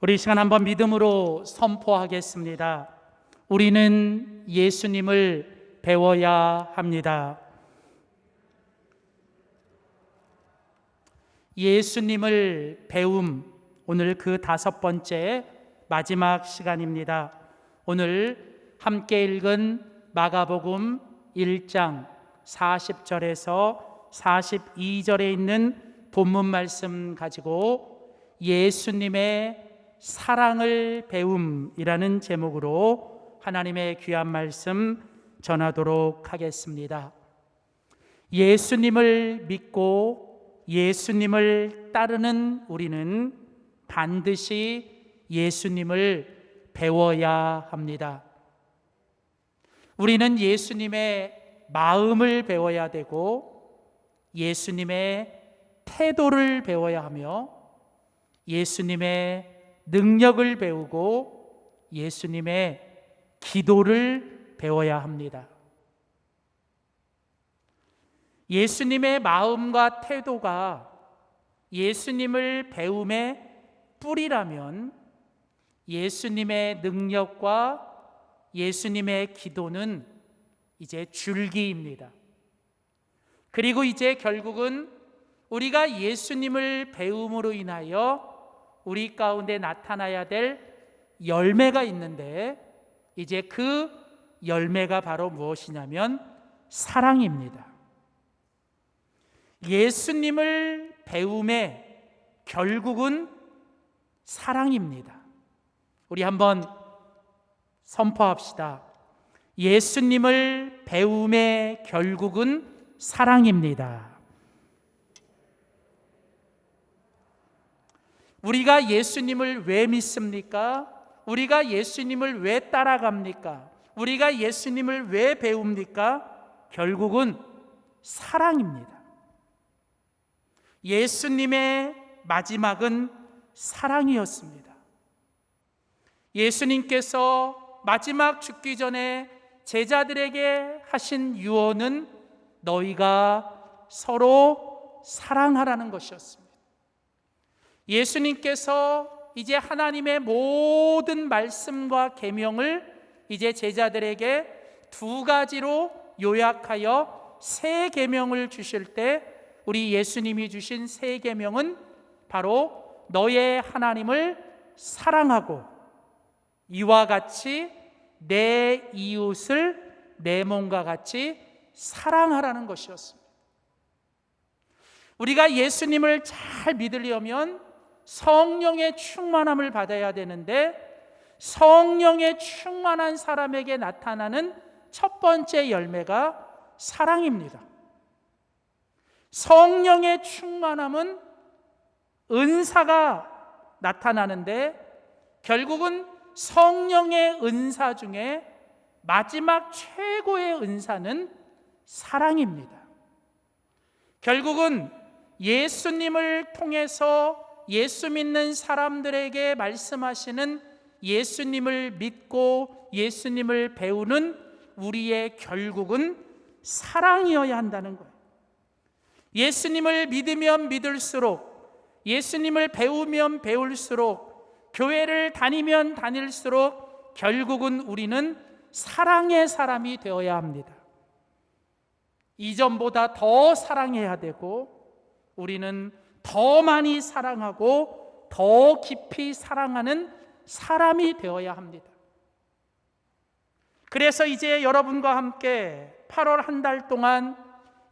우리 이 시간 한번 믿음으로 선포하겠습니다. 우리는 예수님을 배워야 합니다. 예수님을 배움, 오늘 그 5번째 마지막 시간입니다. 오늘 함께 읽은 마가복음 1장 40절에서 42절에 있는 본문 말씀 가지고 예수님의 사랑을 배움이라는 제목으로 하나님의 귀한 말씀 전하도록 하겠습니다. 예수님을 믿고 예수님을 따르는 우리는 반드시 예수님을 배워야 합니다. 우리는 예수님의 마음을 배워야 되고 예수님의 태도를 배워야 하며 예수님의 능력을 배우고 예수님의 기도를 배워야 합니다. 예수님의 마음과 태도가 예수님을 배움의 뿌리라면 예수님의 능력과 예수님의 기도는 이제 줄기입니다. 그리고 이제 결국은 우리가 예수님을 배움으로 인하여 우리 가운데 나타나야 될 열매가 있는데 이제 그 열매가 바로 무엇이냐면 사랑입니다. 예수님을 배움의 결국은 사랑입니다. 우리 한번 선포합시다. 예수님을 배움의 결국은 사랑입니다. 우리가 예수님을 왜 믿습니까? 우리가 예수님을 왜 따라갑니까? 우리가 예수님을 왜 배웁니까? 결국은 사랑입니다. 예수님의 마지막은 사랑이었습니다. 예수님께서 마지막 죽기 전에 제자들에게 하신 유언은 너희가 서로 사랑하라는 것이었습니다. 예수님께서 이제 하나님의 모든 말씀과 계명을 이제 제자들에게 2가지로 요약하여 3계명을 주실 때 우리 예수님이 주신 3계명은 바로 너의 하나님을 사랑하고 이와 같이 내 이웃을 내 몸과 같이 사랑하라는 것이었습니다. 우리가 예수님을 잘 믿으려면 성령의 충만함을 받아야 되는데 성령의 충만한 사람에게 나타나는 첫 번째 열매가 사랑입니다. 성령의 충만함은 은사가 나타나는데 결국은 성령의 은사 중에 마지막 최고의 은사는 사랑입니다. 결국은 예수님을 통해서 예수 믿는 사람들에게 말씀하시는 예수님을 믿고 예수님을 배우는 우리의 결국은 사랑이어야 한다는 거예요. 예수님을 믿으면 믿을수록 예수님을 배우면 배울수록 교회를 다니면 다닐수록 결국은 우리는 사랑의 사람이 되어야 합니다. 이전보다 더 사랑해야 되고 우리는 더 많이 사랑하고 더 깊이 사랑하는 사람이 되어야 합니다. 그래서 이제 여러분과 함께 8월 한 달 동안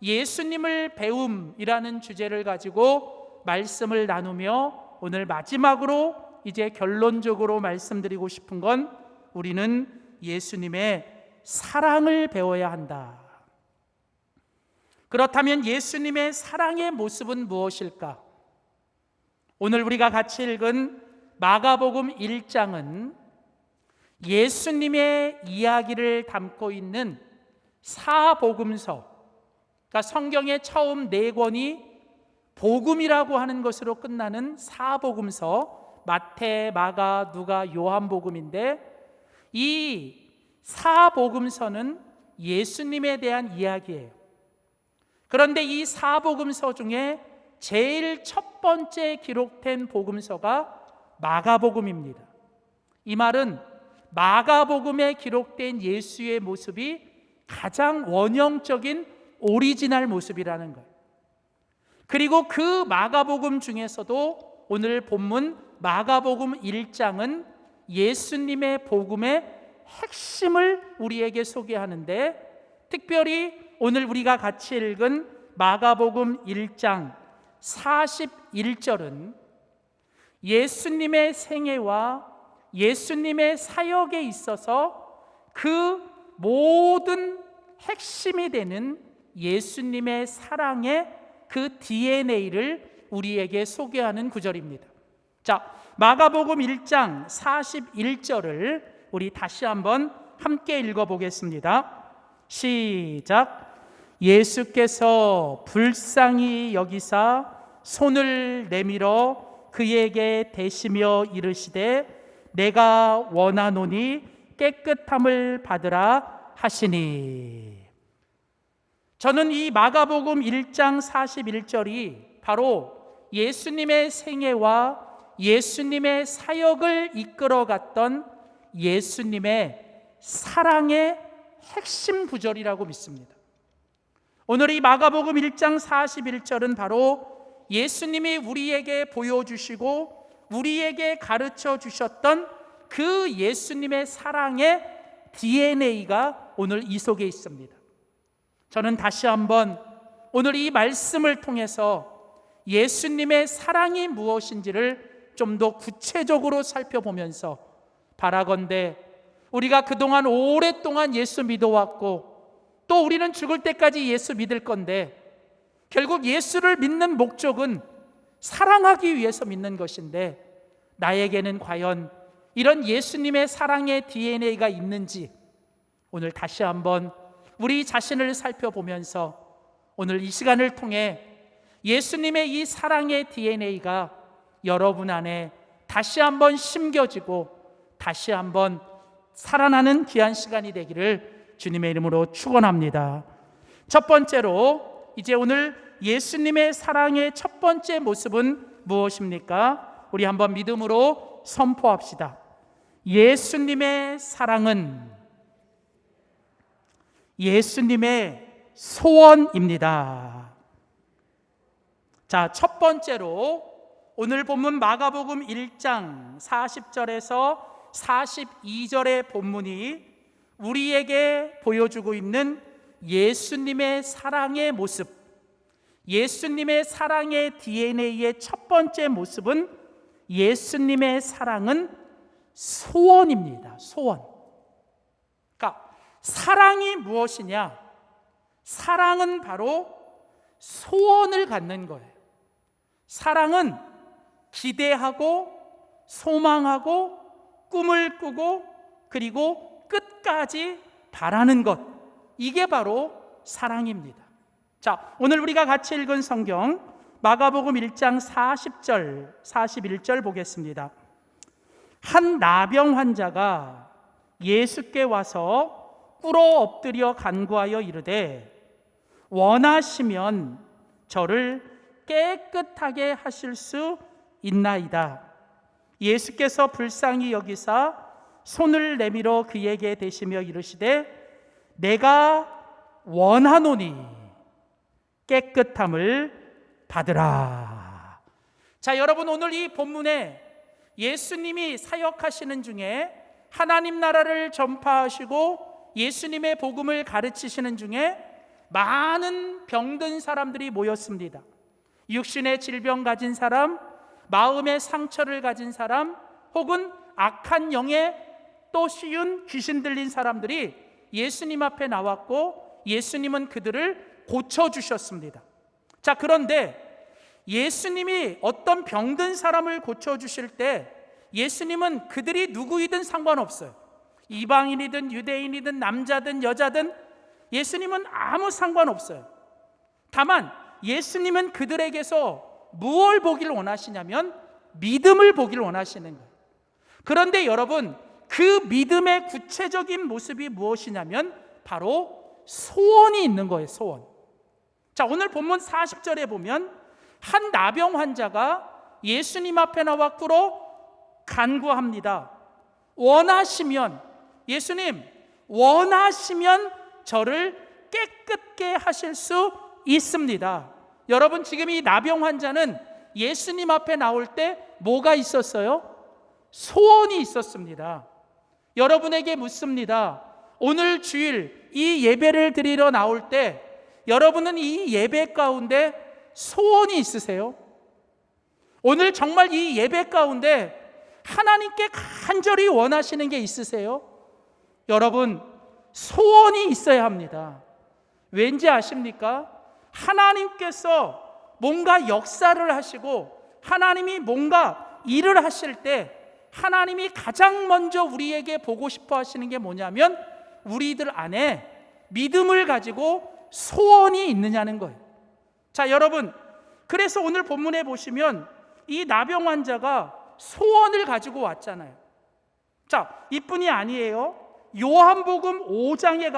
예수님을 배움이라는 주제를 가지고 말씀을 나누며 오늘 마지막으로 이제 결론적으로 말씀드리고 싶은 건 우리는 예수님의 사랑을 배워야 한다. 그렇다면 예수님의 사랑의 모습은 무엇일까? 오늘 우리가 같이 읽은 마가복음 1장은 예수님의 이야기를 담고 있는 사복음서, 그러니까 성경의 처음 4권이 복음이라고 하는 것으로 끝나는 사복음서, 마태, 마가, 누가, 요한복음인데 이 사복음서는 예수님에 대한 이야기예요. 그런데 이 사복음서 중에 제일 첫 번째 기록된 복음서가 마가복음입니다. 이 말은 마가복음에 기록된 예수의 모습이 가장 원형적인 오리지널 모습이라는 거예요. 그리고 그 마가복음 중에서도 오늘 본문 마가복음 1장은 예수님의 복음의 핵심을 우리에게 소개하는데, 특별히 오늘 우리가 같이 읽은 마가복음 1장 41절은 예수님의 생애와 예수님의 사역에 있어서 그 모든 핵심이 되는 예수님의 사랑의 그 DNA를 우리에게 소개하는 구절입니다. 자, 마가복음 1장 41절을 우리 다시 한번 함께 읽어보겠습니다. 시작. 예수께서 불쌍히 여기사 손을 내밀어 그에게 대시며 이르시되 내가 원하노니 깨끗함을 받으라 하시니. 저는 이 마가복음 1장 41절이 바로 예수님의 생애와 예수님의 사역을 이끌어갔던 예수님의 사랑의 핵심 구절이라고 믿습니다. 오늘 이 마가복음 1장 41절은 바로 예수님이 우리에게 보여주시고 우리에게 가르쳐 주셨던 그 예수님의 사랑의 DNA가 오늘 이 속에 있습니다. 저는 다시 한번 오늘 이 말씀을 통해서 예수님의 사랑이 무엇인지를 좀 더 구체적으로 살펴보면서 바라건대 우리가 그동안 오랫동안 예수 믿어왔고 또 우리는 죽을 때까지 예수 믿을 건데, 결국 예수를 믿는 목적은 사랑하기 위해서 믿는 것인데 나에게는 과연 이런 예수님의 사랑의 DNA가 있는지 오늘 다시 한번 우리 자신을 살펴보면서 오늘 이 시간을 통해 예수님의 이 사랑의 DNA가 여러분 안에 다시 한번 심겨지고 다시 한번 살아나는 귀한 시간이 되기를 주님의 이름으로 축원합니다. 첫 번째로 이제 오늘 예수님의 사랑의 첫 번째 모습은 무엇입니까? 우리 한번 믿음으로 선포합시다. 예수님의 사랑은 예수님의 소원입니다. 자, 첫 번째로 오늘 본문 마가복음 1장 40절에서 42절의 본문이 우리에게 보여주고 있는 예수님의 사랑의 모습, 예수님의 사랑의 DNA의 첫 번째 모습은 예수님의 사랑은 소원입니다. 소원. 그러니까 사랑이 무엇이냐? 사랑은 바로 소원을 갖는 거예요. 사랑은 기대하고 소망하고 꿈을 꾸고 그리고 끝까지 바라는 것, 이게 바로 사랑입니다. 자, 오늘 우리가 같이 읽은 성경 마가복음 1장 40절 41절 보겠습니다. 한 나병 환자가 예수께 와서 꿇어 엎드려 간구하여 이르되 원하시면 저를 깨끗하게 하실 수 있나이다. 예수께서 불쌍히 여기사 손을 내밀어 그에게 대시며 이르시되 내가 원하노니 깨끗함을 받으라. 자, 여러분, 오늘 이 본문에 예수님이 사역하시는 중에 하나님 나라를 전파하시고 예수님의 복음을 가르치시는 중에 많은 병든 사람들이 모였습니다. 육신의 질병 가진 사람, 마음의 상처를 가진 사람, 혹은 악한 영에 또 쉬운 귀신 들린 사람들이 예수님 앞에 나왔고 예수님은 그들을 고쳐주셨습니다. 자, 그런데 예수님이 어떤 병든 사람을 고쳐주실 때 예수님은 그들이 누구이든 상관없어요. 이방인이든 유대인이든 남자든 여자든 예수님은 아무 상관없어요. 다만 예수님은 그들에게서 무엇을 보기를 원하시냐면 믿음을 보기를 원하시는 거예요. 그런데 여러분, 그 믿음의 구체적인 모습이 무엇이냐면 바로 소원이 있는 거예요. 소원. 자, 오늘 본문 40절에 보면 한 나병 환자가 예수님 앞에 나와 꿇어 간구합니다. 원하시면, 예수님 원하시면 저를 깨끗게 하실 수 있습니다. 여러분, 지금 이 나병 환자는 예수님 앞에 나올 때 뭐가 있었어요? 소원이 있었습니다. 여러분에게 묻습니다. 오늘 주일 이 예배를 드리러 나올 때 여러분은 이 예배 가운데 소원이 있으세요? 오늘 정말 이 예배 가운데 하나님께 간절히 원하시는 게 있으세요? 여러분, 소원이 있어야 합니다. 왠지 아십니까? 하나님께서 뭔가 역사를 하시고 하나님이 뭔가 일을 하실 때 하나님이 가장 먼저 우리에게 보고 싶어 하시는 게 뭐냐면 우리들 안에 믿음을 가지고 소원이 있느냐는 거예요. 자, 여러분, 그래서 오늘 본문에 보시면 이 나병 환자가 소원을 가지고 왔잖아요. 자, 이뿐이 아니에요. 요한복음 5장에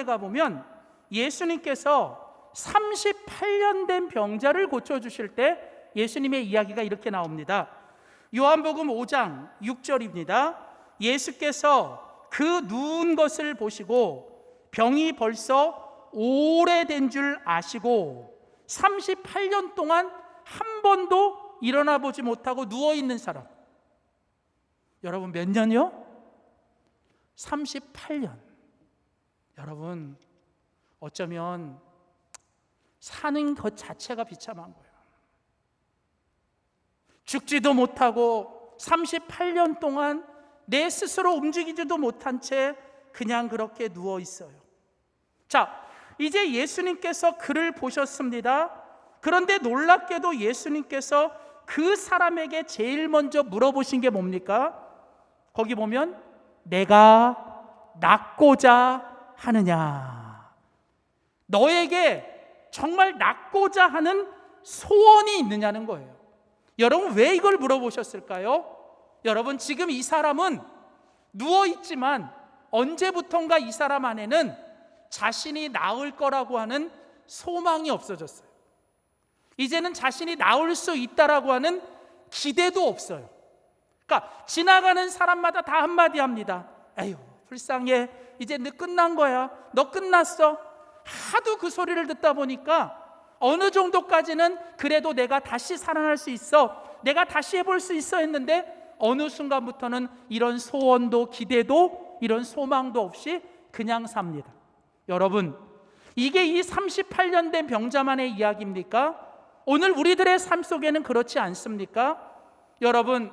가보면 예수님께서 38년 된 병자를 고쳐주실 때 예수님의 이야기가 이렇게 나옵니다. 요한복음 5장 6절입니다. 예수께서 그 누운 것을 보시고 병이 벌써 오래된 줄 아시고 38년 동안 한 번도 일어나 보지 못하고 누워있는 사람, 여러분 몇 년이요? 38년. 여러분, 어쩌면 사는 것 자체가 비참한 거예요. 죽지도 못하고 38년 동안 내 스스로 움직이지도 못한 채 그냥 그렇게 누워 있어요. 자, 이제 예수님께서 그를 보셨습니다. 그런데 놀랍게도 예수님께서 그 사람에게 제일 먼저 물어보신 게 뭡니까? 거기 보면 내가 낫고자 하느냐. 너에게 정말 낫고자 하는 소원이 있느냐는 거예요. 여러분, 왜 이걸 물어보셨을까요? 여러분, 지금 이 사람은 누워있지만 언제부턴가 이 사람 안에는 자신이 나을 거라고 하는 소망이 없어졌어요. 이제는 자신이 나을 수 있다라고 하는 기대도 없어요. 그러니까 지나가는 사람마다 다 한마디 합니다. 에휴, 불쌍해, 이제 너 끝난 거야, 너 끝났어. 하도 그 소리를 듣다 보니까 어느 정도까지는 그래도 내가 다시 살아날 수 있어, 내가 다시 해볼 수 있어 했는데 어느 순간부터는 이런 소원도 기대도 이런 소망도 없이 그냥 삽니다. 여러분, 이게 이 38년 된 병자만의 이야기입니까? 오늘 우리들의 삶 속에는 그렇지 않습니까? 여러분,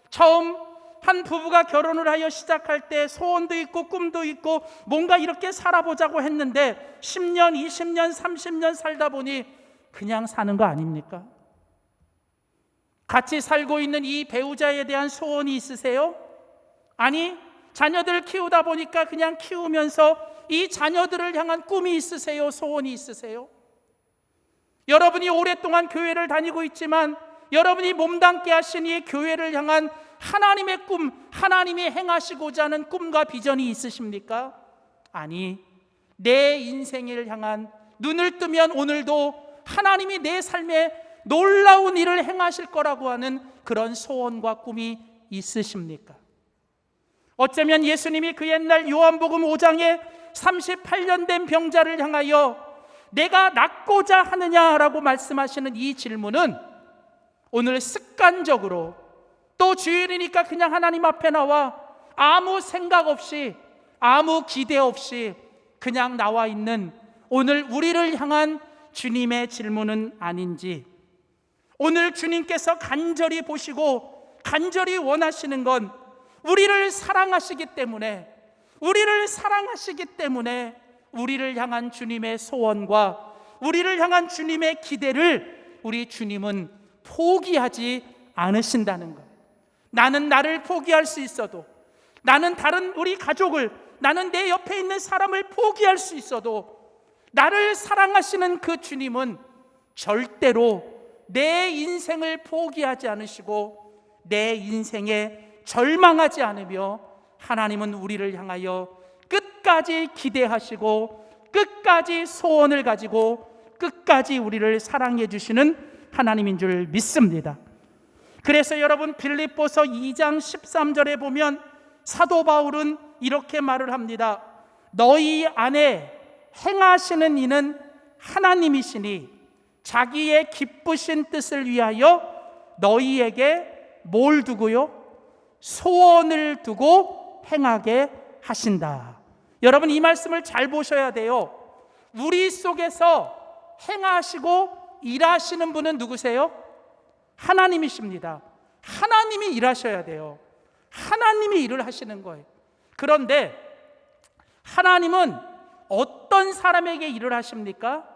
처음 한 부부가 결혼을 하여 시작할 때 소원도 있고 꿈도 있고 뭔가 이렇게 살아보자고 했는데 10년, 20년, 30년 살다 보니 그냥 사는 거 아닙니까? 같이 살고 있는 이 배우자에 대한 소원이 있으세요? 아니, 자녀들 키우다 보니까 그냥 키우면서 이 자녀들을 향한 꿈이 있으세요? 소원이 있으세요? 여러분이 오랫동안 교회를 다니고 있지만 여러분이 몸담게 하신 이 교회를 향한 하나님의 꿈, 하나님이 행하시고자 하는 꿈과 비전이 있으십니까? 아니, 내 인생을 향한, 눈을 뜨면 오늘도 하나님이 내 삶에 놀라운 일을 행하실 거라고 하는 그런 소원과 꿈이 있으십니까? 어쩌면 예수님이 그 옛날 요한복음 5장에 38년 된 병자를 향하여 내가 낫고자 하느냐라고 말씀하시는 이 질문은 오늘 습관적으로 또 주일이니까 그냥 하나님 앞에 나와 아무 생각 없이 아무 기대 없이 그냥 나와 있는 오늘 우리를 향한 주님의 질문은 아닌지, 오늘 주님께서 간절히 보시고 간절히 원하시는 건 우리를 사랑하시기 때문에 우리를 향한 주님의 소원과 우리를 향한 주님의 기대를 우리 주님은 포기하지 않으신다는 것. 나는 나를 포기할 수 있어도, 나는 다른 우리 가족을, 나는 내 옆에 있는 사람을 포기할 수 있어도 나를 사랑하시는 그 주님은 절대로 내 인생을 포기하지 않으시고 내 인생에 절망하지 않으며 하나님은 우리를 향하여 끝까지 기대하시고 끝까지 소원을 가지고 끝까지 우리를 사랑해 주시는 하나님인 줄 믿습니다. 그래서 여러분 빌립보서 2장 13절에 보면 사도 바울은 이렇게 말을 합니다. 너희 안에 행하시는 이는 하나님이시니 자기의 기쁘신 뜻을 위하여 너희에게 뭘 두고요? 소원을 두고 행하게 하신다. 여러분 이 말씀을 잘 보셔야 돼요. 우리 속에서 행하시고 일하시는 분은 누구세요? 하나님이십니다. 하나님이 일하셔야 돼요. 하나님이 일을 하시는 거예요. 그런데 하나님은 어떤 사람에게 일을 하십니까?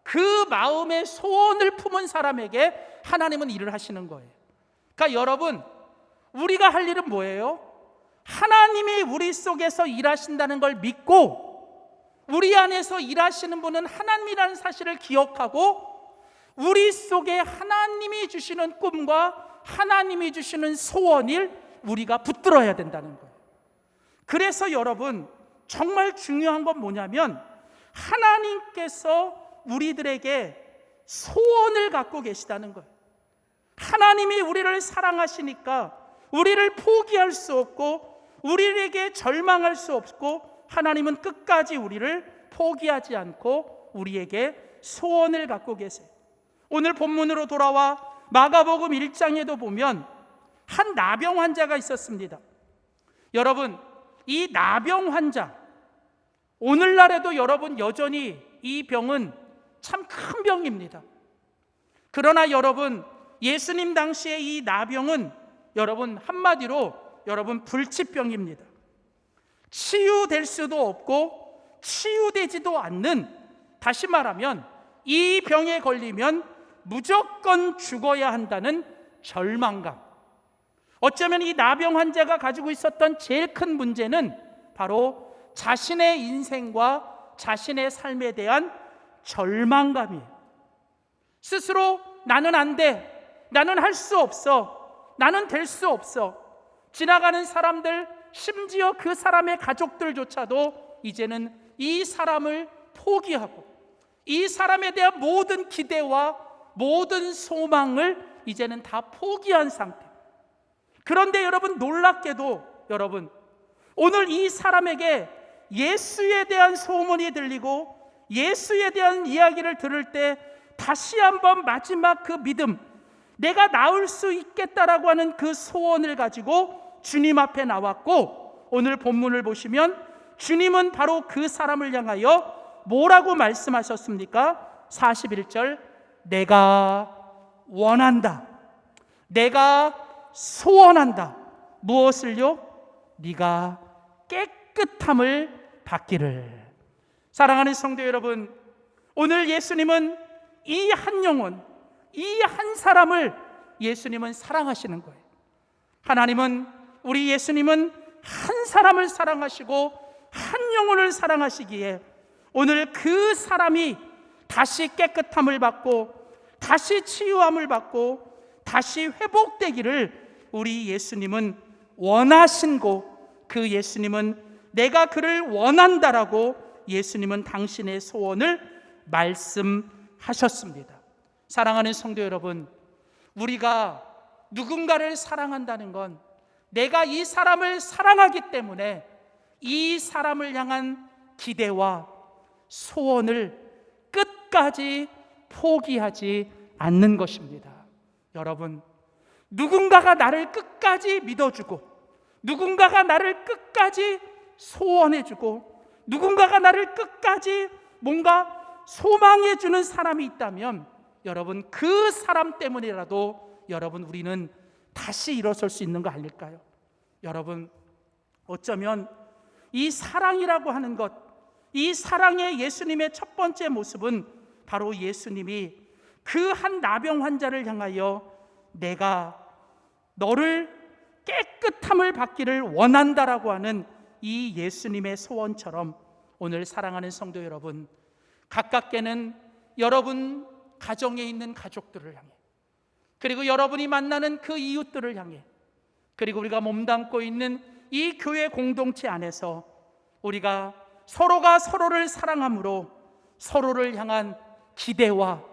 그 마음의 소원을 품은 사람에게 하나님은 일을 하시는 거예요. 그러니까 여러분, 우리가 할 일은 뭐예요? 하나님이 우리 속에서 일하신다는 걸 믿고 우리 안에서 일하시는 분은 하나님이라는 사실을 기억하고 우리 속에 하나님이 주시는 꿈과 하나님이 주시는 소원을 우리가 붙들어야 된다는 거예요. 그래서 여러분 정말 중요한 건 뭐냐면 하나님께서 우리들에게 소원을 갖고 계시다는 거예요. 하나님이 우리를 사랑하시니까 우리를 포기할 수 없고 우리에게 절망할 수 없고 하나님은 끝까지 우리를 포기하지 않고 우리에게 소원을 갖고 계세요. 오늘 본문으로 돌아와 마가복음 1장에도 보면 한 나병 환자가 있었습니다. 여러분 이 나병 환자, 오늘날에도 여러분 여전히 이 병은 참 큰 병입니다. 그러나 여러분 예수님 당시에 이 나병은 여러분 한마디로 여러분 불치병입니다. 치유될 수도 없고 치유되지도 않는, 다시 말하면 이 병에 걸리면 무조건 죽어야 한다는 절망감. 어쩌면 이 나병 환자가 가지고 있었던 제일 큰 문제는 바로 자신의 인생과 자신의 삶에 대한 절망감이에요. 스스로 나는 안 돼, 나는 할 수 없어, 나는 될 수 없어. 지나가는 사람들, 심지어 그 사람의 가족들조차도 이제는 이 사람을 포기하고 이 사람에 대한 모든 기대와 모든 소망을 이제는 다 포기한 상태. 그런데 여러분 놀랍게도 여러분 오늘 이 사람에게 예수에 대한 소문이 들리고 예수에 대한 이야기를 들을 때 다시 한번 마지막 그 믿음, 내가 나을 수 있겠다라고 하는 그 소원을 가지고 주님 앞에 나왔고, 오늘 본문을 보시면 주님은 바로 그 사람을 향하여 뭐라고 말씀하셨습니까? 41절, 내가 원한다, 내가 소원한다. 무엇을요? 네가 깨끗함을 받기를. 사랑하는 성도 여러분, 오늘 예수님은 이 한 영혼, 이 한 사람을 예수님은 사랑하시는 거예요. 하나님은, 우리 예수님은 한 사람을 사랑하시고 한 영혼을 사랑하시기에 오늘 그 사람이 다시 깨끗함을 받고 다시 치유함을 받고 다시 회복되기를 우리 예수님은 원하신고, 그 예수님은 내가 그를 원한다라고 예수님은 당신의 소원을 말씀하셨습니다. 사랑하는 성도 여러분, 우리가 누군가를 사랑한다는 건 내가 이 사람을 사랑하기 때문에 이 사람을 향한 기대와 소원을 끝까지 포기하지 않는 것입니다. 여러분, 누군가가 나를 끝까지 믿어주고 누군가가 나를 끝까지 소원해주고 누군가가 나를 끝까지 뭔가 소망해주는 사람이 있다면 여러분 그 사람 때문이라도 여러분 우리는 다시 일어설 수 있는 거 아닐까요? 여러분 어쩌면 이 사랑이라고 하는 것, 이 사랑의 예수님의 첫 번째 모습은 바로 예수님이 그 한 나병 환자를 향하여 내가 너를 깨끗함을 받기를 원한다라고 하는 이 예수님의 소원처럼 오늘 사랑하는 성도 여러분, 가깝게는 여러분 가정에 있는 가족들을 향해, 그리고 여러분이 만나는 그 이웃들을 향해, 그리고 우리가 몸담고 있는 이 교회 공동체 안에서 우리가 서로가 서로를 사랑함으로 서로를 향한 기대와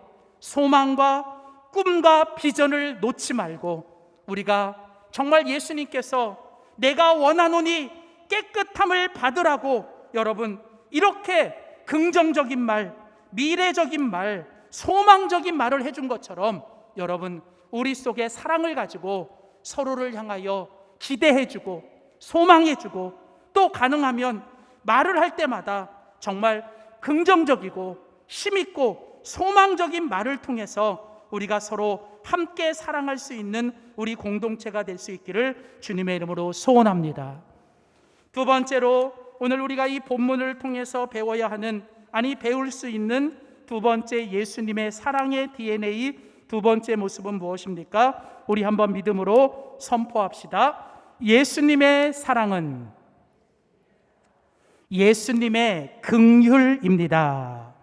소망과 꿈과 비전을 놓지 말고 우리가 정말 예수님께서 내가 원하노니 깨끗함을 받으라고 여러분 이렇게 긍정적인 말, 미래적인 말, 소망적인 말을 해준 것처럼 여러분 우리 속에 사랑을 가지고 서로를 향하여 기대해주고 소망해주고 또 가능하면 말을 할 때마다 정말 긍정적이고 힘있고 소망적인 말을 통해서 우리가 서로 함께 사랑할 수 있는 우리 공동체가 될 수 있기를 주님의 이름으로 소원합니다. 두 번째로 오늘 우리가 이 본문을 통해서 배워야 하는, 배울 수 있는 두 번째 예수님의 사랑의 DNA, 두 번째 모습은 무엇입니까? 우리 한번 믿음으로 선포합시다. 예수님의 사랑은 예수님의 긍휼입니다.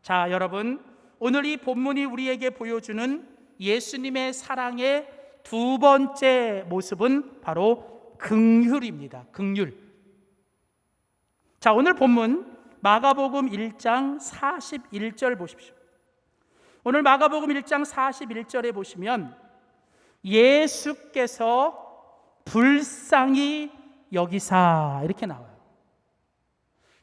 자, 여러분, 오늘 이 본문이 우리에게 보여주는 예수님의 사랑의 두 번째 모습은 바로 긍휼입니다. 긍휼. 자, 오늘 본문 마가복음 1장 41절 보십시오. 오늘 마가복음 1장 41절에 보시면 예수께서 불쌍히 여기사 이렇게 나와요.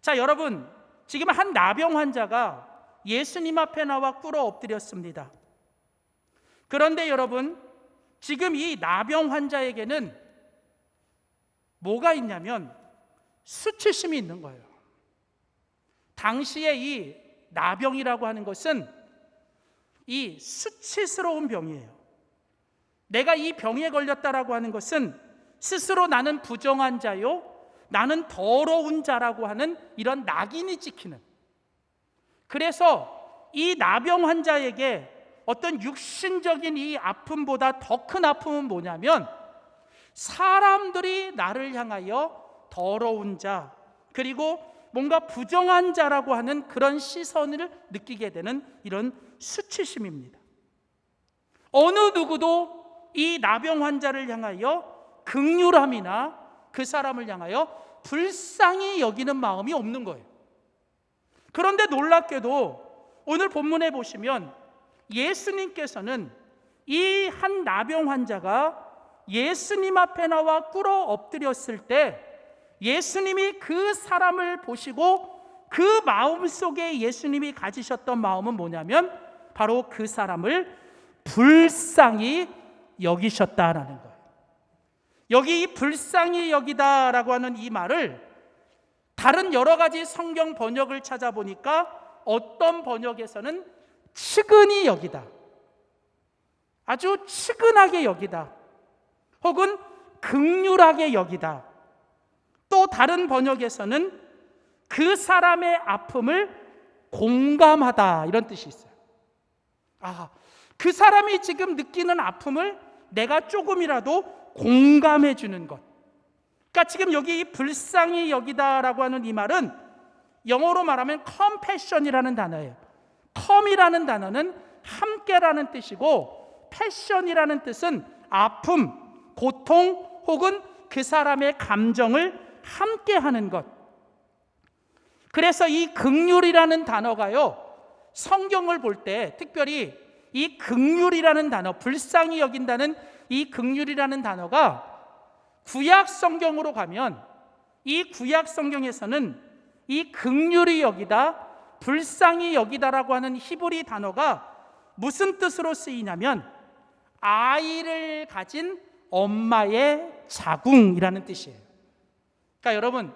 자, 여러분, 지금 한 나병 환자가 예수님 앞에 나와 꿇어 엎드렸습니다. 그런데 여러분, 지금 이 나병 환자에게는 뭐가 있냐면 수치심이 있는 거예요. 당시에 이 나병이라고 하는 것은 이 수치스러운 병이에요. 내가 이 병에 걸렸다라고 하는 것은 스스로 나는 부정한 자요, 나는 더러운 자라고 하는 이런 낙인이 찍히는. 그래서 이 나병 환자에게 어떤 육신적인 이 아픔보다 더 큰 아픔은 뭐냐면 사람들이 나를 향하여 더러운 자, 그리고 뭔가 부정한 자라고 하는 그런 시선을 느끼게 되는 이런 수치심입니다. 어느 누구도 이 나병 환자를 향하여 긍휼함이나 그 사람을 향하여 불쌍히 여기는 마음이 없는 거예요. 그런데 놀랍게도 오늘 본문에 보시면 예수님께서는 이 한 나병 환자가 예수님 앞에 나와 꿇어 엎드렸을 때 예수님이 그 사람을 보시고 그 마음 속에 예수님이 가지셨던 마음은 뭐냐면 바로 그 사람을 불쌍히 여기셨다라는 거예요. 여기 이 불쌍히 여기다라고 하는 이 말을 다른 여러 가지 성경 번역을 찾아보니까 어떤 번역에서는 측은히 여기다, 아주 측은하게 여기다, 혹은 긍휼하게 여기다, 또 다른 번역에서는 그 사람의 아픔을 공감하다 이런 뜻이 있어요. 그 사람이 지금 느끼는 아픔을 내가 조금이라도 공감해 주는 것. 그러니까 지금 여기 이 불쌍히 여기다라고 하는 이 말은 영어로 말하면 compassion이라는 단어예요. come이라는 단어는 함께라는 뜻이고 passion이라는 뜻은 아픔, 고통 혹은 그 사람의 감정을 함께하는 것. 그래서 이 긍휼이라는 단어가요, 성경을 볼 때 특별히 이 긍휼이라는 단어, 불쌍히 여긴다는 이 긍휼이라는 단어가 구약 성경으로 가면 이 구약 성경에서는 이 긍휼히 여기다, 불쌍히 여기다라고 하는 히브리 단어가 무슨 뜻으로 쓰이냐면 아이를 가진 엄마의 자궁이라는 뜻이에요. 그러니까 여러분,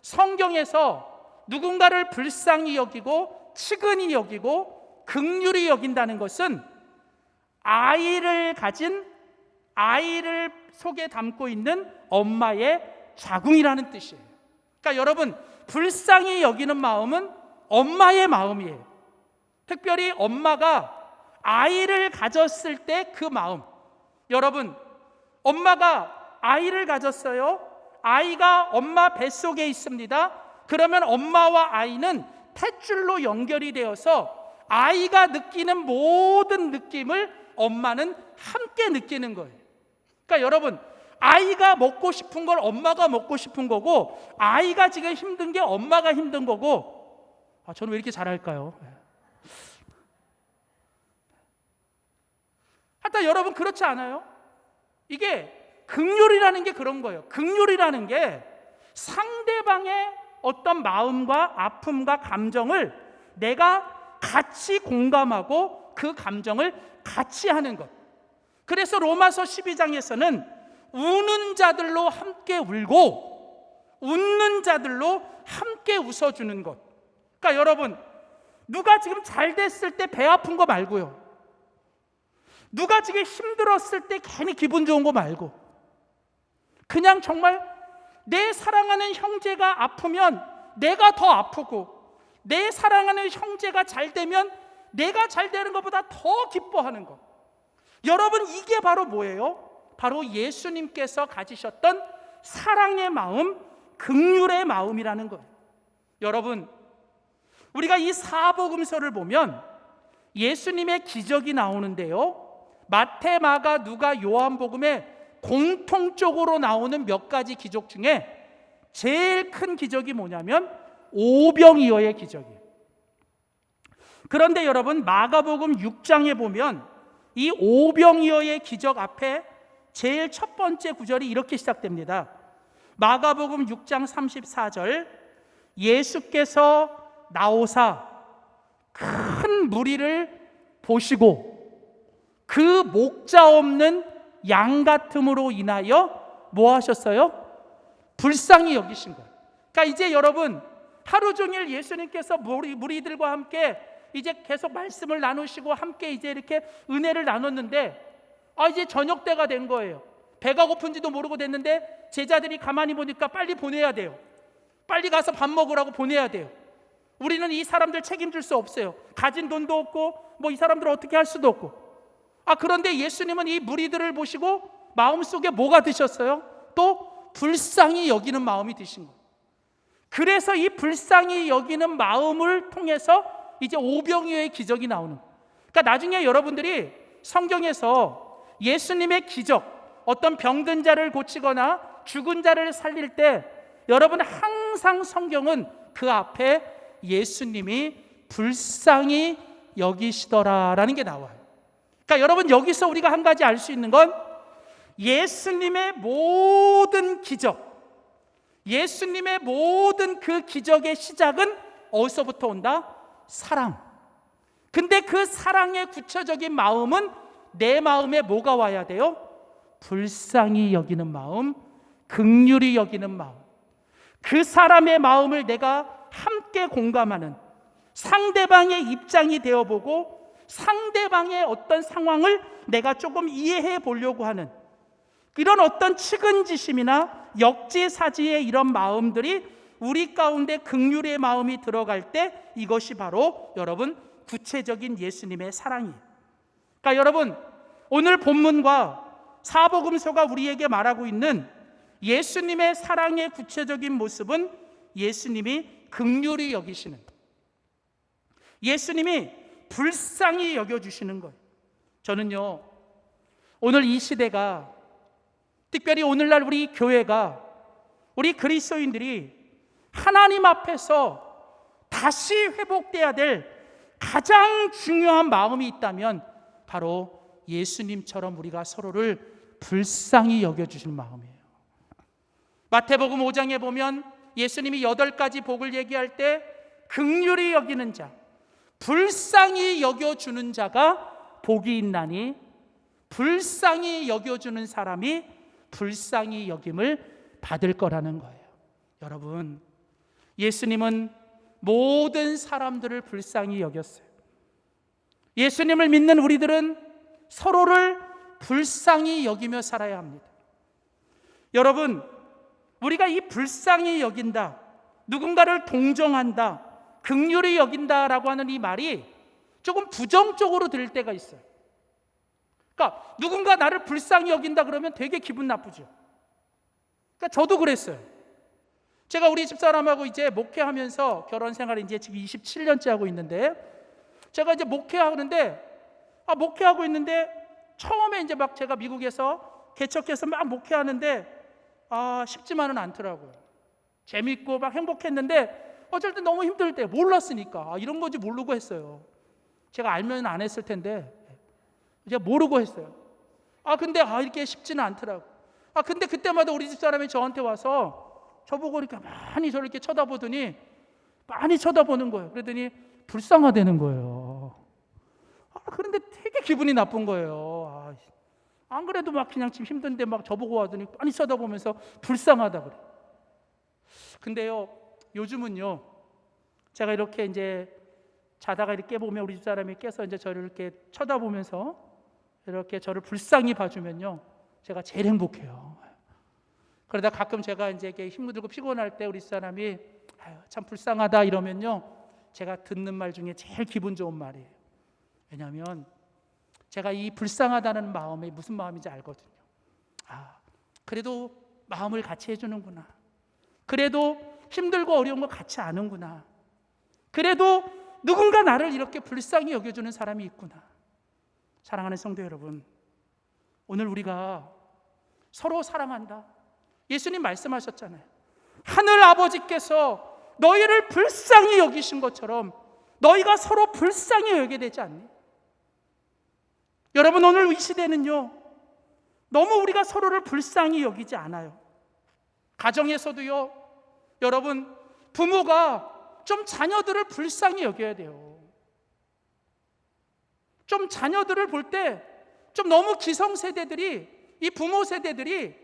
성경에서 누군가를 불쌍히 여기고 측은히 여기고 긍휼히 여긴다는 것은 아이를 가진, 아이를 속에 담고 있는 엄마의 자궁이라는 뜻이에요. 그러니까 여러분, 불쌍히 여기는 마음은 엄마의 마음이에요. 특별히 엄마가 아이를 가졌을 때 그 마음. 여러분, 엄마가 아이를 가졌어요. 아이가 엄마 뱃속에 있습니다. 그러면 엄마와 아이는 탯줄로 연결이 되어서 아이가 느끼는 모든 느낌을 엄마는 함께 느끼는 거예요. 그러니까 여러분, 아이가 먹고 싶은 걸 엄마가 먹고 싶은 거고, 아이가 지금 힘든 게 엄마가 힘든 거고. 저는 왜 이렇게 잘할까요? 하여튼 여러분 그렇지 않아요? 이게 긍휼이라는 게 그런 거예요. 긍휼이라는 게 상대방의 어떤 마음과 아픔과 감정을 내가 같이 공감하고 그 감정을 같이 하는 것. 그래서 로마서 12장에서는 우는 자들로 함께 울고 웃는 자들로 함께 웃어주는 것. 그러니까 여러분, 누가 지금 잘 됐을 때 배 아픈 거 말고요, 누가 지금 힘들었을 때 괜히 기분 좋은 거 말고, 그냥 정말 내 사랑하는 형제가 아프면 내가 더 아프고, 내 사랑하는 형제가 잘 되면 내가 잘 되는 것보다 더 기뻐하는 것. 여러분, 이게 바로 뭐예요? 바로 예수님께서 가지셨던 사랑의 마음, 긍휼의 마음이라는 거예요. 여러분, 우리가 이 사복음서를 보면 예수님의 기적이 나오는데요, 마태, 마가, 누가, 요한복음에 공통적으로 나오는 몇 가지 기적 중에 제일 큰 기적이 뭐냐면 오병이어의 기적이에요. 그런데 여러분, 마가복음 6장에 보면 이 오병이어의 기적 앞에 제일 첫 번째 구절이 이렇게 시작됩니다. 마가복음 6장 34절, 예수께서 나오사 큰 무리를 보시고 그 목자 없는 양 같음으로 인하여 뭐 하셨어요? 불쌍히 여기신 거예요. 그러니까 이제 여러분, 하루 종일 예수님께서 무리들과 함께 이제 계속 말씀을 나누시고 함께 이제 이렇게 은혜를 나눴는데, 이제 저녁 때가 된 거예요. 배가 고픈지도 모르고 됐는데 제자들이 가만히 보니까 빨리 보내야 돼요. 빨리 가서 밥 먹으라고 보내야 돼요. 우리는 이 사람들 책임질 수 없어요. 가진 돈도 없고 뭐 이 사람들 어떻게 할 수도 없고. 그런데 예수님은 이 무리들을 보시고 마음속에 뭐가 드셨어요? 또 불쌍히 여기는 마음이 드신 거예요. 그래서 이 불쌍히 여기는 마음을 통해서 이제 오병이어의 기적이 나오는 거예요. 그러니까 나중에 여러분들이 성경에서 예수님의 기적, 어떤 병든 자를 고치거나 죽은 자를 살릴 때 여러분, 항상 성경은 그 앞에 예수님이 불쌍히 여기시더라라는 게 나와요. 그러니까 여러분, 여기서 우리가 한 가지 알 수 있는 건 예수님의 모든 기적, 예수님의 모든 그 기적의 시작은 어디서부터 온다? 사랑. 근데 그 사랑의 구체적인 마음은 내 마음에 뭐가 와야 돼요? 불쌍히 여기는 마음, 긍휼히 여기는 마음. 그 사람의 마음을 내가 함께 공감하는, 상대방의 입장이 되어보고 상대방의 어떤 상황을 내가 조금 이해해 보려고 하는 이런 어떤 측은지심이나 역지사지의 이런 마음들이 우리 가운데 긍휼의 마음이 들어갈 때 이것이 바로 여러분 구체적인 예수님의 사랑이에요. 그러니까 여러분, 오늘 본문과 사복음서가 우리에게 말하고 있는 예수님의 사랑의 구체적인 모습은 예수님이 긍휼히 여기시는, 예수님이 불쌍히 여겨주시는 거예요. 저는요, 오늘 이 시대가, 특별히 오늘날 우리 교회가, 우리 그리스도인들이 하나님 앞에서 다시 회복돼야 될 가장 중요한 마음이 있다면 바로 예수님처럼 우리가 서로를 불쌍히 여겨주실 마음이에요. 마태복음 5장에 보면 예수님이 8가지 복을 얘기할 때 긍휼히 여기는 자, 불쌍히 여겨주는 자가 복이 있나니 불쌍히 여겨주는 사람이 불쌍히 여김을 받을 거라는 거예요. 여러분, 예수님은 모든 사람들을 불쌍히 여겼어요. 예수님을 믿는 우리들은 서로를 불쌍히 여기며 살아야 합니다. 여러분, 우리가 이 불쌍히 여긴다, 누군가를 동정한다, 긍휼히 여긴다라고 하는 이 말이 조금 부정적으로 들릴 때가 있어요. 그러니까 누군가 나를 불쌍히 여긴다 그러면 되게 기분 나쁘죠. 그러니까 저도 그랬어요. 제가 우리 집사람하고 이제 목회하면서 결혼 생활을 이제 지금 27년째 하고 있는데, 제가 이제 목회하고 있는데 처음에 이제 막 제가 미국에서 개척해서 막 목회하는데 쉽지만은 않더라고요. 재밌고 막 행복했는데 어쩔 때 너무 힘들 때 몰랐으니까 이런 건지 모르고 했어요. 제가 알면 안 했을 텐데 제가 모르고 했어요. 근데 이렇게 쉽지는 않더라고. 근데 그때마다 우리 집사람이 저한테 와서 저보고 이렇게 많이 저를 이렇게 쳐다보더니 많이 쳐다보는 거예요. 그러더니 불쌍하다는 거예요. 그런데 되게 기분이 나쁜 거예요. 안 그래도 막 그냥 지금 힘든데 막 저보고 와더니 많이 쳐다보면서 불쌍하다 그래. 근데요, 요즘은요, 제가 이렇게 이제 자다가 이렇게 깨보면 우리 집사람이 깨서 이제 저를 이렇게 쳐다보면서 이렇게 저를 불쌍히 봐주면요, 제가 제일 행복해요. 그러다 가끔 제가 이제 이렇게 힘들고 피곤할 때 우리 집사람이 참 불쌍하다 이러면요, 제가 듣는 말 중에 제일 기분 좋은 말이에요. 왜냐하면 제가 이 불쌍하다는 마음이 무슨 마음인지 알거든요. 그래도 마음을 같이 해주는구나. 그래도 힘들고 어려운 거 같이 아는구나. 그래도 누군가 나를 이렇게 불쌍히 여겨주는 사람이 있구나. 사랑하는 성도 여러분, 오늘 우리가 서로 사랑한다. 예수님 말씀하셨잖아요. 하늘 아버지께서 너희를 불쌍히 여기신 것처럼 너희가 서로 불쌍히 여기게 되지 않니? 여러분, 오늘 이 시대는요, 너무 우리가 서로를 불쌍히 여기지 않아요. 가정에서도요, 여러분, 부모가 좀 자녀들을 불쌍히 여겨야 돼요. 좀 자녀들을 볼 때 좀 너무 기성세대들이, 이 부모 세대들이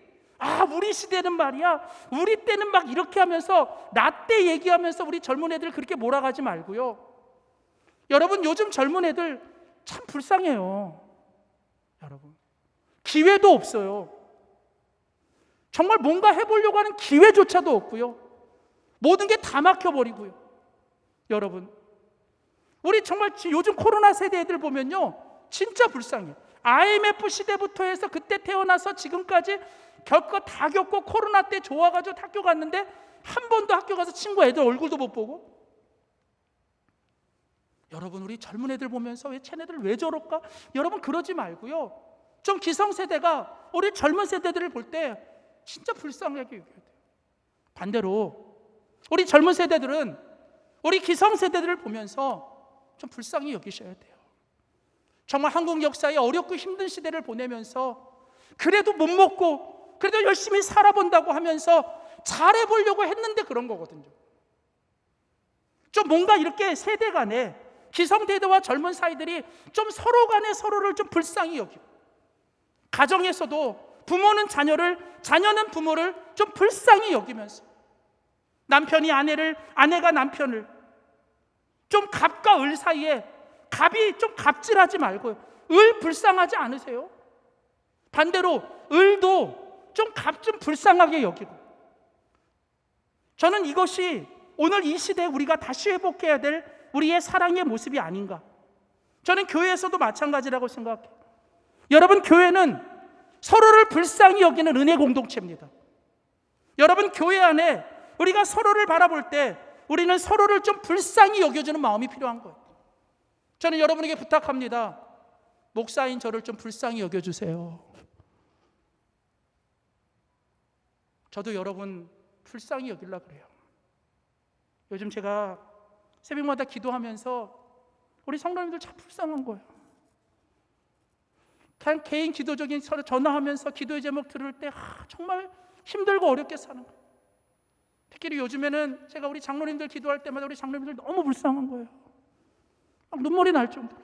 우리 시대는 말이야, 우리 때는 막 이렇게 하면서 나 때 얘기하면서 우리 젊은 애들 그렇게 몰아가지 말고요. 여러분, 요즘 젊은 애들 참 불쌍해요. 여러분, 기회도 없어요. 정말 뭔가 해보려고 하는 기회조차도 없고요. 모든 게 다 막혀버리고요. 여러분, 우리 정말 요즘 코로나 세대 애들 보면요, 진짜 불쌍해요. IMF 시대부터 해서 그때 태어나서 지금까지 다 겪고 코로나 때 좋아가지고 학교 갔는데 한 번도 학교 가서 친구 애들 얼굴도 못 보고. 여러분, 우리 젊은 애들 보면서 쟤네들 왜 저럴까? 여러분, 그러지 말고요, 좀 기성세대가 우리 젊은 세대들을 볼 때 진짜 불쌍하게 여겨야 돼요. 반대로 우리 젊은 세대들은 우리 기성세대들을 보면서 좀 불쌍히 여기셔야 돼요. 정말 한국 역사의 어렵고 힘든 시대를 보내면서 그래도 못 먹고 그래도 열심히 살아본다고 하면서 잘해보려고 했는데 그런 거거든요. 좀 뭔가 이렇게 세대 간에, 기성세대와 젊은 사이들이 좀 서로 간에 서로를 좀 불쌍히 여기고, 가정에서도 부모는 자녀를, 자녀는 부모를 좀 불쌍히 여기면서, 남편이 아내를, 아내가 남편을 좀 갑과 을 사이에 갑이 좀 갑질하지 말고요. 을 불쌍하지 않으세요? 반대로 을도 좀 갑 좀 불쌍하게 여기고. 저는 이것이 오늘 이 시대에 우리가 다시 회복해야 될 우리의 사랑의 모습이 아닌가. 저는 교회에서도 마찬가지라고 생각해요. 여러분, 교회는 서로를 불쌍히 여기는 은혜 공동체입니다. 여러분, 교회 안에 우리가 서로를 바라볼 때 우리는 서로를 좀 불쌍히 여겨주는 마음이 필요한 거예요. 저는 여러분에게 부탁합니다. 목사인 저를 좀 불쌍히 여겨주세요. 저도 여러분 불쌍히 여기려고 그래요. 요즘 제가 새벽마다 기도하면서 우리 성도님들 참 불쌍한 거예요. 그냥 개인 기도적인 서로 전화하면서 기도의 제목 들을 때 정말 힘들고 어렵게 사는 거예요. 특히 요즘에는 제가 우리 장로님들 기도할 때마다 우리 장로님들 너무 불쌍한 거예요. 막 눈물이 날 정도로.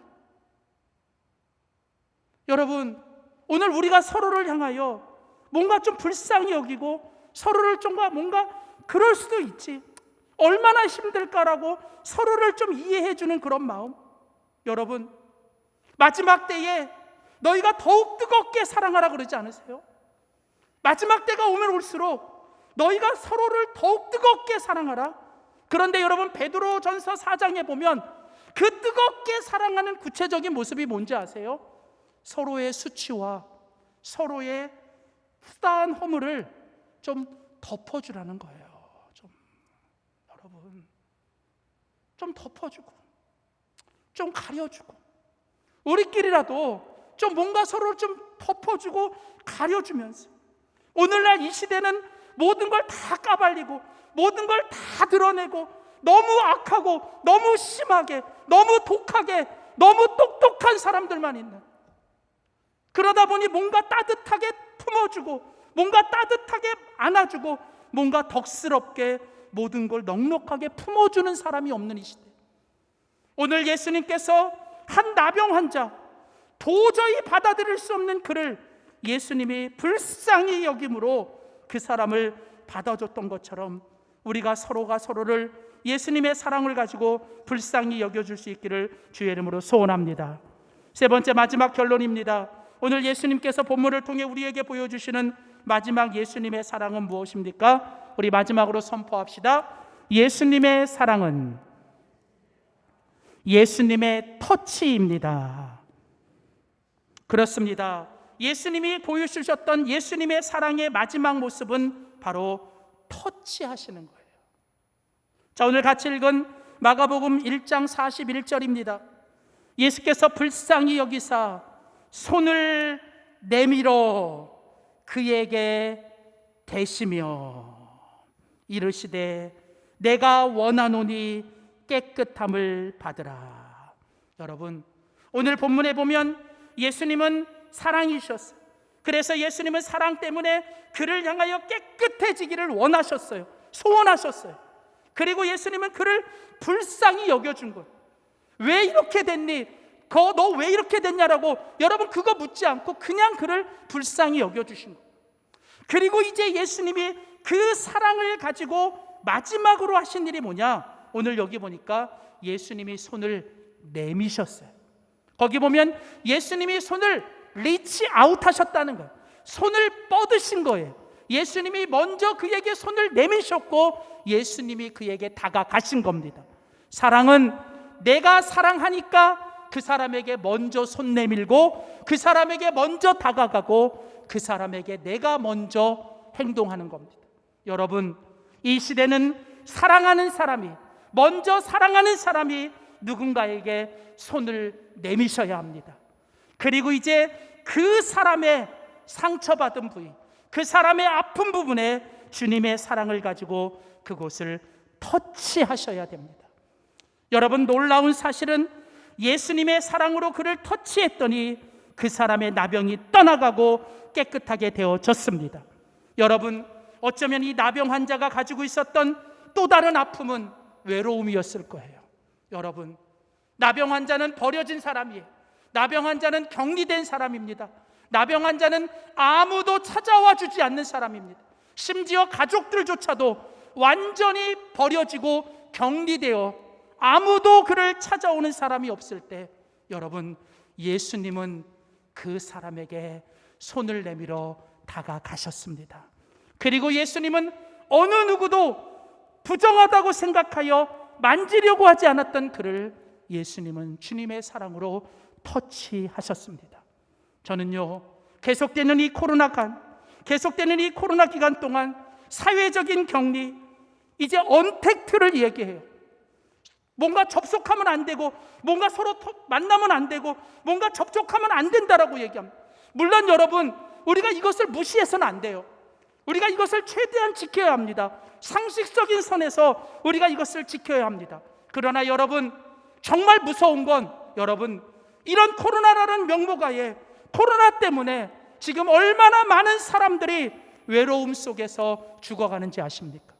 여러분, 오늘 우리가 서로를 향하여 뭔가 좀 불쌍히 여기고 서로를 좀 뭔가 그럴 수도 있지, 얼마나 힘들까라고 서로를 좀 이해해주는 그런 마음. 여러분, 마지막 때에 너희가 더욱 뜨겁게 사랑하라 그러지 않으세요? 마지막 때가 오면 올수록 너희가 서로를 더욱 뜨겁게 사랑하라. 그런데 여러분, 베드로전서 4장에 보면 그 뜨겁게 사랑하는 구체적인 모습이 뭔지 아세요? 서로의 수치와 서로의 후다한 허물을 좀 덮어주라는 거예요. 여러분, 좀 덮어주고 좀 가려주고, 우리끼리라도 좀 뭔가 서로 좀 덮어주고 가려주면서, 오늘날 이 시대는 모든 걸 다 까발리고 모든 걸 다 드러내고 너무 악하고 너무 심하게 너무 독하게 너무 똑똑한 사람들만 있는, 그러다 보니 뭔가 따뜻하게 품어주고, 뭔가 따뜻하게 안아주고, 뭔가 덕스럽게 모든 걸 넉넉하게 품어주는 사람이 없는 이 시대. 오늘 예수님께서 한 나병 환자, 도저히 받아들일 수 없는 그를 예수님이 불쌍히 여김으로 그 사람을 받아줬던 것처럼 우리가 서로가 서로를 예수님의 사랑을 가지고 불쌍히 여겨줄 수 있기를 주의 이름으로 소원합니다. 세 번째, 마지막 결론입니다. 오늘 예수님께서 본문을 통해 우리에게 보여주시는 마지막 예수님의 사랑은 무엇입니까? 우리 마지막으로 선포합시다. 예수님의 사랑은 예수님의 터치입니다. 그렇습니다. 예수님이 보여주셨던 예수님의 사랑의 마지막 모습은 바로 터치하시는 거예요. 자, 오늘 같이 읽은 마가복음 1장 41절입니다. 예수께서 불쌍히 여기사 손을 내밀어 그에게 대시며 이르시되 내가 원하노니 깨끗함을 받으라. 여러분, 오늘 본문에 보면 예수님은 사랑이셨어요. 그래서 예수님은 사랑 때문에 그를 향하여 깨끗해지기를 원하셨어요. 소원하셨어요. 그리고 예수님은 그를 불쌍히 여겨준 거예요. 왜 이렇게 됐니? 너 왜 이렇게 됐냐라고 여러분 그거 묻지 않고 그냥 그를 불쌍히 여겨주신 거예요. 그리고 이제 예수님이 그 사랑을 가지고 마지막으로 하신 일이 뭐냐? 오늘 여기 보니까 예수님이 손을 내미셨어요. 거기 보면 예수님이 손을 리치 아웃 하셨다는 거예요. 손을 뻗으신 거예요. 예수님이 먼저 그에게 손을 내미셨고 예수님이 그에게 다가가신 겁니다. 사랑은 내가 사랑하니까 그 사람에게 먼저 손 내밀고 그 사람에게 먼저 다가가고 그 사람에게 내가 먼저 행동하는 겁니다. 여러분, 이 시대는 사랑하는 사람이, 먼저 사랑하는 사람이 누군가에게 손을 내미셔야 합니다. 그리고 이제 그 사람의 상처받은 부위, 그 사람의 아픈 부분에 주님의 사랑을 가지고 그곳을 터치하셔야 됩니다. 여러분, 놀라운 사실은 예수님의 사랑으로 그를 터치했더니 그 사람의 나병이 떠나가고 깨끗하게 되어졌습니다. 여러분, 어쩌면 이 나병 환자가 가지고 있었던 또 다른 아픔은 외로움이었을 거예요. 여러분, 나병 환자는 버려진 사람이에요. 나병 환자는 격리된 사람입니다. 나병 환자는 아무도 찾아와 주지 않는 사람입니다. 심지어 가족들조차도 완전히 버려지고 격리되어 아무도 그를 찾아오는 사람이 없을 때, 여러분, 예수님은 그 사람에게 손을 내밀어 다가가셨습니다. 그리고 예수님은 어느 누구도 부정하다고 생각하여 만지려고 하지 않았던 그를 예수님은 주님의 사랑으로 터치하셨습니다. 저는요, 계속되는 이 코로나 기간 동안 사회적인 격리, 이제 언택트를 얘기해요. 뭔가 접속하면 안 되고, 뭔가 서로 만나면 안 되고, 뭔가 접촉하면 안 된다라고 얘기합니다. 물론 여러분, 우리가 이것을 무시해서는 안 돼요. 우리가 이것을 최대한 지켜야 합니다. 상식적인 선에서 우리가 이것을 지켜야 합니다. 그러나 여러분, 정말 무서운 건 여러분, 이런 코로나라는 명목하에 코로나 때문에 지금 얼마나 많은 사람들이 외로움 속에서 죽어가는지 아십니까?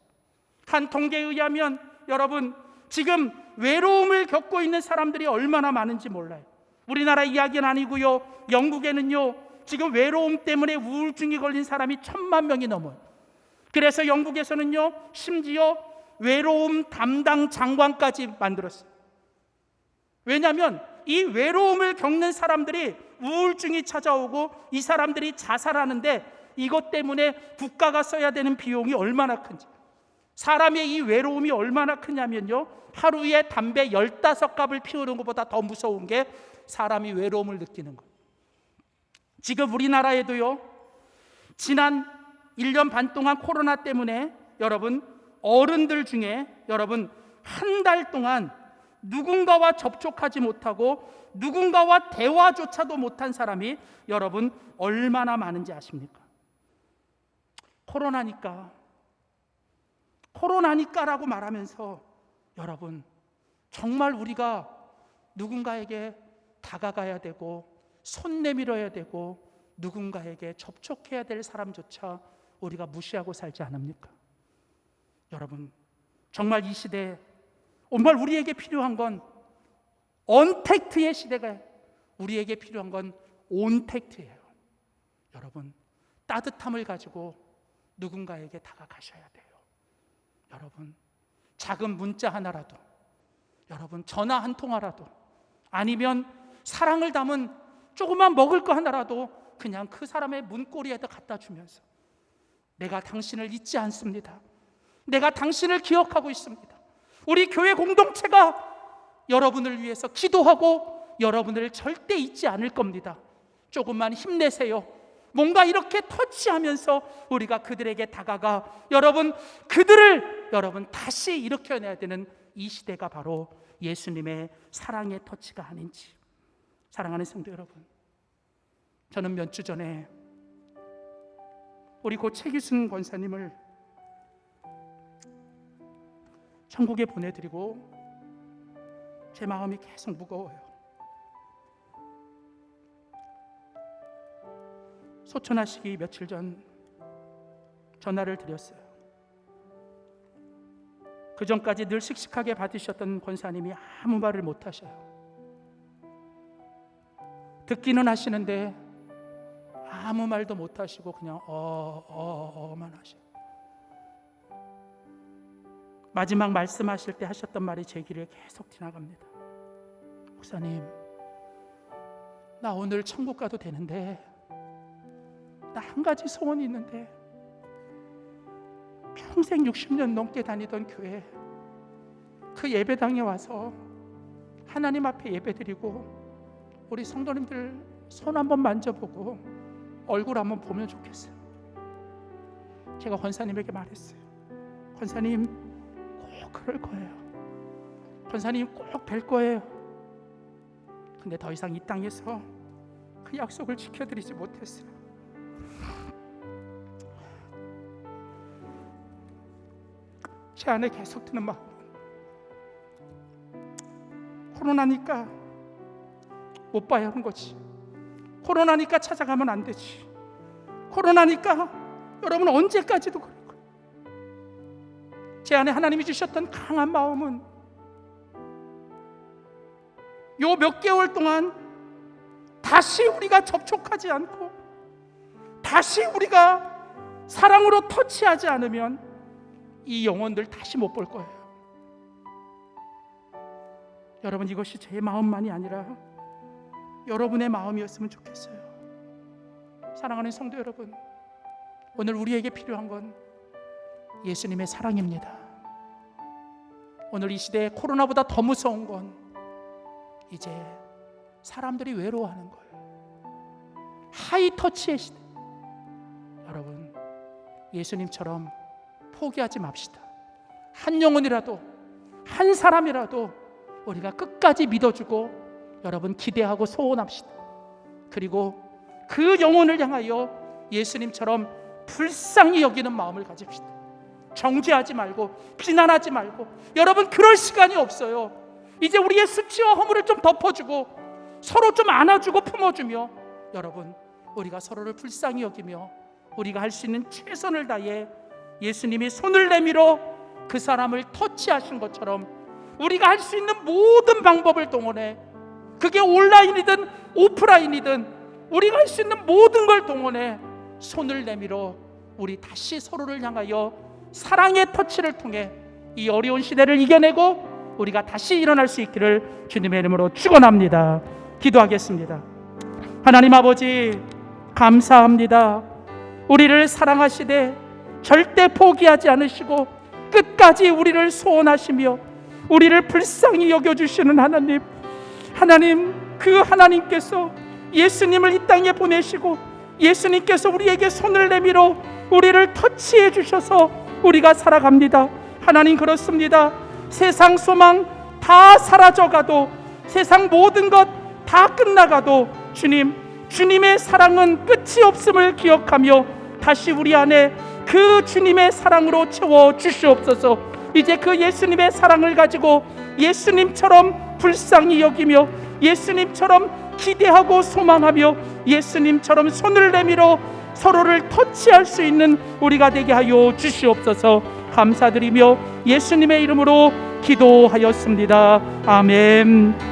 한 통계에 의하면 여러분, 지금 외로움을 겪고 있는 사람들이 얼마나 많은지 몰라요. 우리나라 이야기는 아니고요, 영국에는요 지금 외로움 때문에 우울증이 걸린 사람이 1,000만 명이 넘어요. 그래서 영국에서는요 심지어 외로움 담당 장관까지 만들었어요. 왜냐하면 이 외로움을 겪는 사람들이 우울증이 찾아오고 이 사람들이 자살하는데 이것 때문에 국가가 써야 되는 비용이 얼마나 큰지, 사람의 이 외로움이 얼마나 크냐면요, 하루에 담배 15갑을 피우는 것보다 더 무서운 게 사람이 외로움을 느끼는 거예요. 지금 우리나라에도요, 지난 1년 반 동안 코로나 때문에 여러분, 어른들 중에 여러분 한 달 동안 누군가와 접촉하지 못하고 누군가와 대화조차도 못한 사람이 여러분 얼마나 많은지 아십니까? 코로나니까라고 말하면서 여러분 정말 우리가 누군가에게 다가가야 되고 손 내밀어야 되고 누군가에게 접촉해야 될 사람조차 우리가 무시하고 살지 않습니까? 여러분, 정말 이 시대에 정말 우리에게 필요한 건 언택트의 시대가, 우리에게 필요한 건 온택트예요. 여러분, 따뜻함을 가지고 누군가에게 다가가셔야 돼요. 여러분, 작은 문자 하나라도, 여러분 전화 한 통화라도, 아니면 사랑을 담은 조그만 먹을 거 하나라도 그냥 그 사람의 문고리에다 갖다 주면서, 내가 당신을 잊지 않습니다, 내가 당신을 기억하고 있습니다, 우리 교회 공동체가 여러분을 위해서 기도하고 여러분을 절대 잊지 않을 겁니다, 조금만 힘내세요. 뭔가 이렇게 터치하면서 우리가 그들에게 다가가 그들을 다시 일으켜내야 되는 이 시대가 바로 예수님의 사랑의 터치가 아닌지. 사랑하는 성도 여러분, 저는 몇 주 전에 우리 고 최기순 권사님을 천국에 보내드리고 제 마음이 계속 무거워요. 소천하시기 며칠 전 전화를 드렸어요. 그 전까지 늘 씩씩하게 받으셨던 권사님이 아무 말을 못 하셔요. 듣기는 하시는데 아무 말도 못 하시고 그냥 만 하셔요. 마지막 말씀하실 때 하셨던 말이 제 귀를 계속 지나갑니다. 목사님, 나 오늘 천국 가도 되는데 나 한 가지 소원이 있는데, 평생 60년 넘게 다니던 교회 그 예배당에 와서 하나님 앞에 예배드리고 우리 성도님들 손 한번 만져보고 얼굴 한번 보면 좋겠어요. 제가 권사님에게 말했어요. 권사님, 꼭 그럴 거예요. 권사님 꼭 뵐 거예요. 근데 더 이상 이 땅에서 그 약속을 지켜드리지 못했어요. 제 안에 계속 드는 마음은, 코로나니까 못 봐야 하는 거지, 코로나니까 찾아가면 안 되지, 코로나니까 여러분 언제까지도 그럴 거예요. 제 안에 하나님이 주셨던 강한 마음은 요 몇 개월 동안 다시 우리가 접촉하지 않고 다시 우리가 사랑으로 터치하지 않으면 이 영혼들 다시 못 볼 거예요. 여러분, 이것이 제 마음만이 아니라 여러분의 마음이었으면 좋겠어요. 사랑하는 성도 여러분, 오늘 우리에게 필요한 건 예수님의 사랑입니다. 오늘 이 시대에 코로나보다 더 무서운 건 이제 사람들이 외로워하는 거예요. 하이터치의 시대. 여러분, 예수님처럼 포기하지 맙시다. 한 영혼이라도, 한 사람이라도 우리가 끝까지 믿어주고 여러분 기대하고 소원합시다. 그리고 그 영혼을 향하여 예수님처럼 불쌍히 여기는 마음을 가집시다. 정죄하지 말고 비난하지 말고. 여러분, 그럴 시간이 없어요. 이제 우리의 수치와 허물을 좀 덮어주고 서로 좀 안아주고 품어주며, 여러분 우리가 서로를 불쌍히 여기며 우리가 할 수 있는 최선을 다해 예수님이 손을 내밀어 그 사람을 터치하신 것처럼 우리가 할 수 있는 모든 방법을 동원해, 그게 온라인이든 오프라인이든 우리가 할 수 있는 모든 걸 동원해 손을 내밀어 우리 다시 서로를 향하여 사랑의 터치를 통해 이 어려운 시대를 이겨내고 우리가 다시 일어날 수 있기를 주님의 이름으로 축원합니다. 기도하겠습니다. 하나님 아버지, 감사합니다. 우리를 사랑하시되 절대 포기하지 않으시고 끝까지 우리를 소원하시며 우리를 불쌍히 여겨주시는 하나님, 그 하나님께서 예수님을 이 땅에 보내시고 예수님께서 우리에게 손을 내밀어 우리를 터치해 주셔서 우리가 살아갑니다. 하나님, 그렇습니다. 세상 소망 다 사라져가도, 세상 모든 것 다 끝나가도 주님의 사랑은 끝이 없음을 기억하며 다시 우리 안에 그 주님의 사랑으로 채워 주시옵소서. 이제 그 예수님의 사랑을 가지고 예수님처럼 불쌍히 여기며 예수님처럼 기대하고 소망하며 예수님처럼 손을 내밀어 서로를 터치할 수 있는 우리가 되게 하여 주시옵소서. 감사드리며 예수님의 이름으로 기도하였습니다. 아멘.